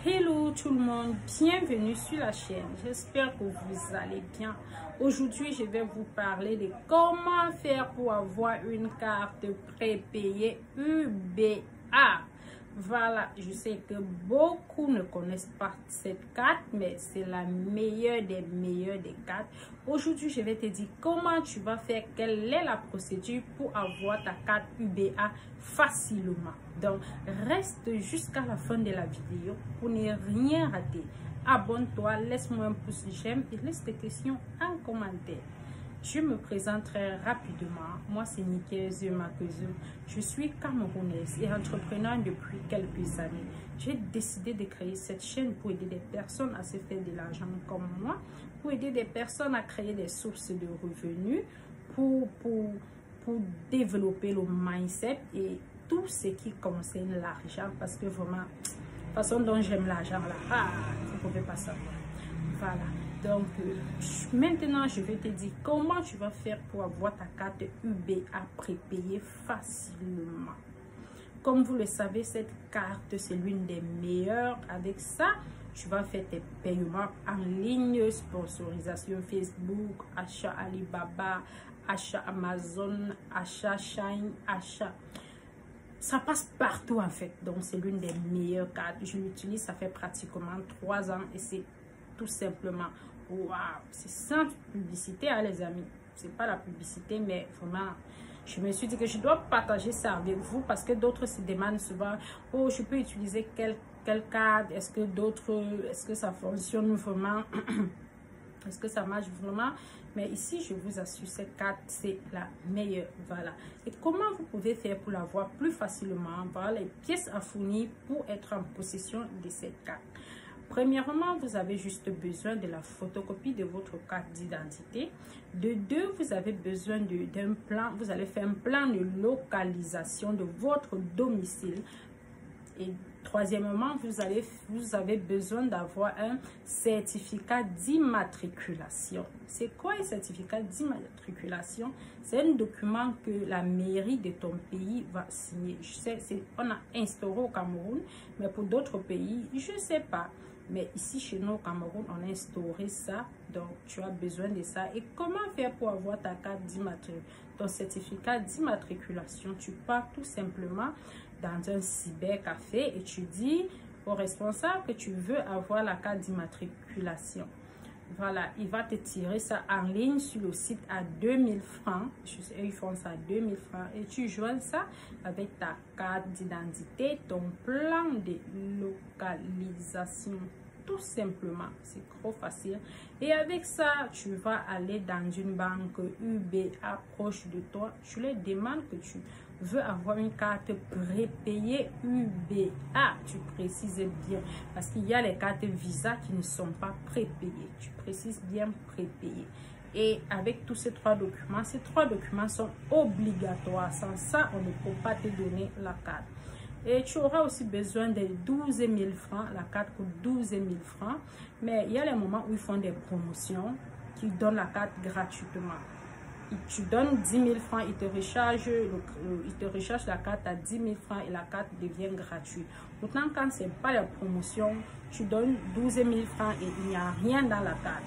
Hello tout le monde, bienvenue sur la chaîne. J'espère que vous allez bien. Aujourd'hui, je vais vous parler de comment faire pour avoir une carte prépayée UBA. Voilà, je sais que beaucoup ne connaissent pas cette carte, mais c'est la meilleure des cartes. Aujourd'hui, je vais te dire comment tu vas faire, quelle est la procédure pour avoir ta carte UBA facilement. Donc, reste jusqu'à la fin de la vidéo pour ne rien rater. Abonne-toi, laisse-moi un pouce j'aime et laisse tes questions en commentaire. Je me présente très rapidement. Moi, c'est Nikezu Makezu. Je suis camerounaise et entrepreneur depuis quelques années. J'ai décidé de créer cette chaîne pour aider des personnes à se faire de l'argent comme moi, pour aider des personnes à créer des sources de revenus, pour développer le mindset et tout ce qui concerne l'argent. Parce que vraiment, la façon dont j'aime l'argent, là, vous ne pouvez pas savoir. Voilà. Donc, maintenant, je vais te dire comment tu vas faire pour avoir ta carte UBA prépayée facilement. Comme vous le savez, cette carte, c'est l'une des meilleures. Avec ça, tu vas faire tes paiements en ligne, sponsorisation Facebook, achat Alibaba, achat Amazon, achat Shine, achat. Ça passe partout en fait. Donc, c'est l'une des meilleures cartes. Je l'utilise, ça fait pratiquement 3 ans et c'est tout simplement waouh, c'est sans publicité les amis, c'est pas la publicité, mais vraiment je me suis dit que je dois partager ça avec vous parce que d'autres se demandent souvent, oh, je peux utiliser quelle carte, est-ce que ça fonctionne vraiment est-ce que ça marche vraiment? Mais ici, je vous assure, cette carte, c'est la meilleure. Voilà. Et comment vous pouvez faire pour l'avoir plus facilement? Voilà les pièces à fournir pour être en possession de cette carte. Premièrement, vous avez juste besoin de la photocopie de votre carte d'identité. De deux, vous avez besoin d'un plan. Vous allez faire un plan de localisation de votre domicile. Et troisièmement, vous avez besoin d'avoir un certificat d'immatriculation. C'est quoi un certificat d'immatriculation? C'est un document que la mairie de ton pays va signer. Je sais, on a instauré au Cameroun, mais pour d'autres pays, je ne sais pas. Mais ici, chez nous au Cameroun, on a instauré ça. Donc, tu as besoin de ça. Et comment faire pour avoir ta carte d'immatriculation? Ton certificat d'immatriculation, tu pars tout simplement dans un cybercafé et tu dis au responsable que tu veux avoir la carte d'immatriculation. Voilà, il va te tirer ça en ligne sur le site à 2000 francs. Ils font ça à 2000 francs. Et tu joins ça avec ta carte d'identité, ton plan de localisation. Tout simplement, c'est trop facile. Et avec ça, tu vas aller dans une banque UBA proche de toi. Tu leur demandes que tu veux avoir une carte prépayée UBA. Tu précises bien. Parce qu'il y a les cartes Visa qui ne sont pas prépayées. Tu précises bien prépayées. Et avec tous ces 3 documents sont obligatoires. Sans ça, on ne peut pas te donner la carte. Et tu auras aussi besoin de 12 000 francs. La carte coûte 12 000 francs. Mais il y a les moments où ils font des promotions qui donnent la carte gratuitement. Tu donnes 10 000 francs, ils te rechargent la carte à 10 000 francs et la carte devient gratuite. Pourtant, quand ce n'est pas la promotion, tu donnes 12 000 francs et il n'y a rien dans la carte.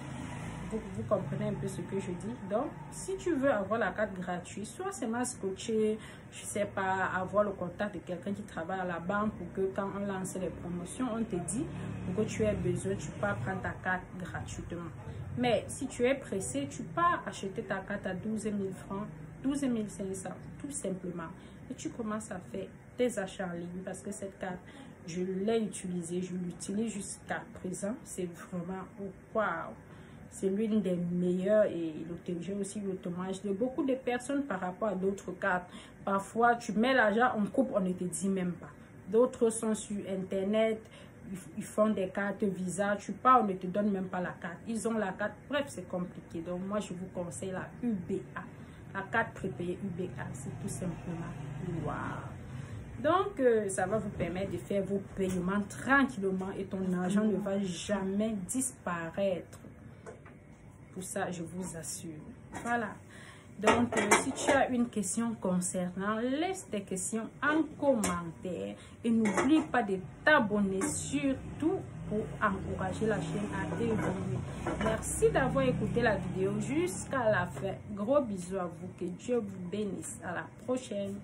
Vous comprenez un peu ce que je dis. Donc, si tu veux avoir la carte gratuite, soit seulement scotcher, je sais pas, avoir le contact de quelqu'un qui travaille à la banque pour que quand on lance les promotions, on te dit pour que tu aies besoin, tu peux prendre ta carte gratuitement. Mais si tu es pressé, tu peux acheter ta carte à 12 000 francs, 12 500, tout simplement. Et tu commences à faire tes achats en ligne parce que cette carte, je l'ai utilisée, je l'utilise jusqu'à présent. C'est vraiment, waouh! C'est l'une des meilleures et j'ai aussi le témoignage de beaucoup de personnes par rapport à d'autres cartes. Parfois, tu mets l'argent, on coupe, on ne te dit même pas. D'autres sont sur Internet, ils font des cartes Visa, tu pars, on ne te donne même pas la carte. Ils ont la carte, bref, c'est compliqué. Donc, moi, je vous conseille la UBA. La carte prépayée UBA, c'est tout simplement waouh. Donc, ça va vous permettre de faire vos paiements tranquillement et ton argent ne va jamais disparaître. Pour ça, je vous assure. Voilà. Donc, si tu as une question concernant, laisse tes questions en commentaire. Et n'oublie pas de t'abonner surtout pour encourager la chaîne à évoluer. Merci d'avoir écouté la vidéo jusqu'à la fin. Gros bisous à vous. Que Dieu vous bénisse. À la prochaine.